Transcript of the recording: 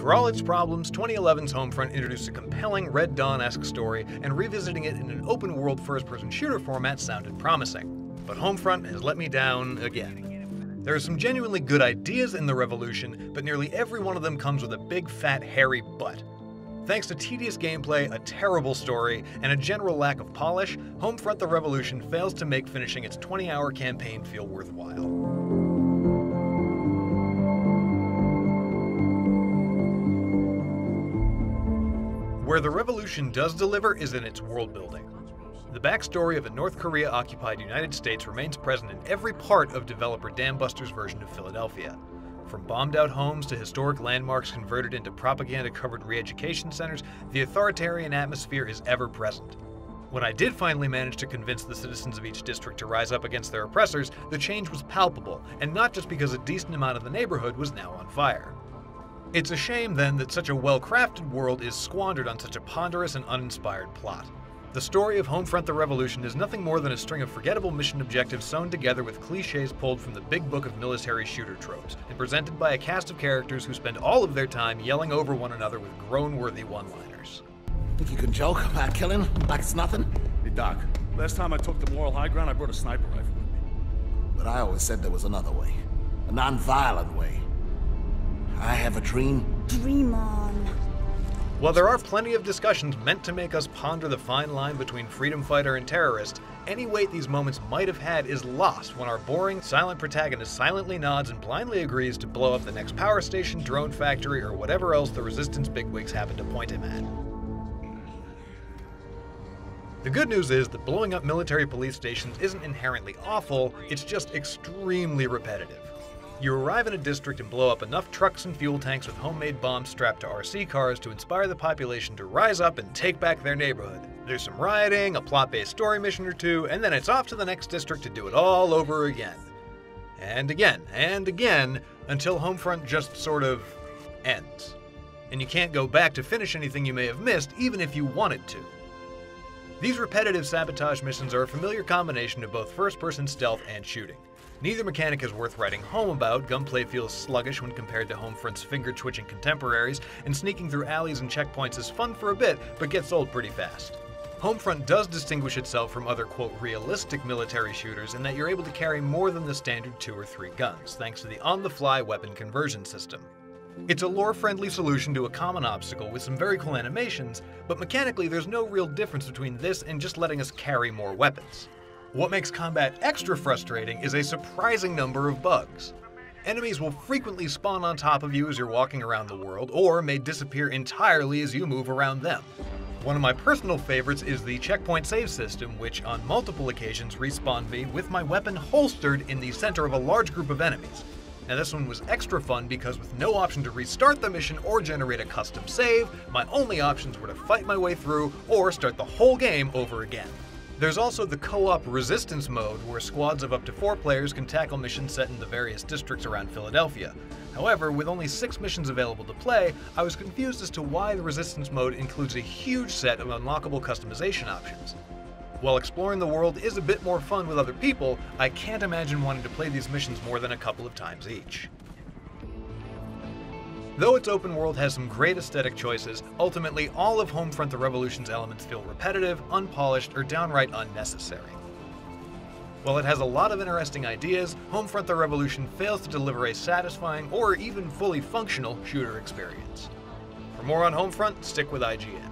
For all its problems, 2011's Homefront introduced a compelling Red Dawn-esque story, and revisiting it in an open-world first-person shooter format sounded promising. But Homefront has let me down again. There are some genuinely good ideas in The Revolution, but nearly every one of them comes with a big, fat, hairy butt. Thanks to tedious gameplay, a terrible story, and a general lack of polish, Homefront The Revolution fails to make finishing its 20-hour campaign feel worthwhile. Where The Revolution does deliver is in its world building. The backstory of a North Korea-occupied United States remains present in every part of developer Dambuster's version of Philadelphia. From bombed-out homes to historic landmarks converted into propaganda-covered re-education centers, the authoritarian atmosphere is ever present. When I did finally manage to convince the citizens of each district to rise up against their oppressors, the change was palpable, and not just because a decent amount of the neighborhood was now on fire. It's a shame, then, that such a well-crafted world is squandered on such a ponderous and uninspired plot. The story of Homefront The Revolution is nothing more than a string of forgettable mission objectives sewn together with cliches pulled from the big book of military shooter tropes, and presented by a cast of characters who spend all of their time yelling over one another with groan-worthy one-liners. Think you can joke about killing like it's nothing? Hey, Doc. Last time I took the moral high ground, I brought a sniper rifle with me. But I always said there was another way. A non-violent way. I have a dream. Dream on. While there are plenty of discussions meant to make us ponder the fine line between freedom fighter and terrorist, any weight these moments might have had is lost when our boring, silent protagonist silently nods and blindly agrees to blow up the next power station, drone factory, or whatever else the Resistance bigwigs happen to point him at. The good news is that blowing up military police stations isn't inherently awful, it's just extremely repetitive. You arrive in a district and blow up enough trucks and fuel tanks with homemade bombs strapped to RC cars to inspire the population to rise up and take back their neighborhood. There's some rioting, a plot-based story mission or two, and then it's off to the next district to do it all over again. And again, until Homefront just sort of ends. And you can't go back to finish anything you may have missed, even if you wanted to. These repetitive sabotage missions are a familiar combination of both first-person stealth and shooting. Neither mechanic is worth writing home about. Gunplay feels sluggish when compared to Homefront's finger-twitching contemporaries, and sneaking through alleys and checkpoints is fun for a bit, but gets old pretty fast. Homefront does distinguish itself from other, quote, realistic military shooters in that you're able to carry more than the standard 2 or 3 guns, thanks to the on-the-fly weapon conversion system. It's a lore-friendly solution to a common obstacle with some very cool animations, but mechanically there's no real difference between this and just letting us carry more weapons. What makes combat extra frustrating is a surprising number of bugs. Enemies will frequently spawn on top of you as you're walking around the world, or may disappear entirely as you move around them. One of my personal favorites is the checkpoint save system, which on multiple occasions respawned me with my weapon holstered in the center of a large group of enemies. Now this one was extra fun because with no option to restart the mission or generate a custom save, my only options were to fight my way through or start the whole game over again. There's also the co-op resistance mode, where squads of up to 4 players can tackle missions set in the various districts around Philadelphia. However, with only 6 missions available to play, I was confused as to why the resistance mode includes a huge set of unlockable customization options. While exploring the world is a bit more fun with other people, I can't imagine wanting to play these missions more than a couple of times each. Though its open world has some great aesthetic choices, ultimately all of Homefront The Revolution's elements feel repetitive, unpolished, or downright unnecessary. While it has a lot of interesting ideas, Homefront The Revolution fails to deliver a satisfying or even fully functional shooter experience. For more on Homefront, stick with IGN.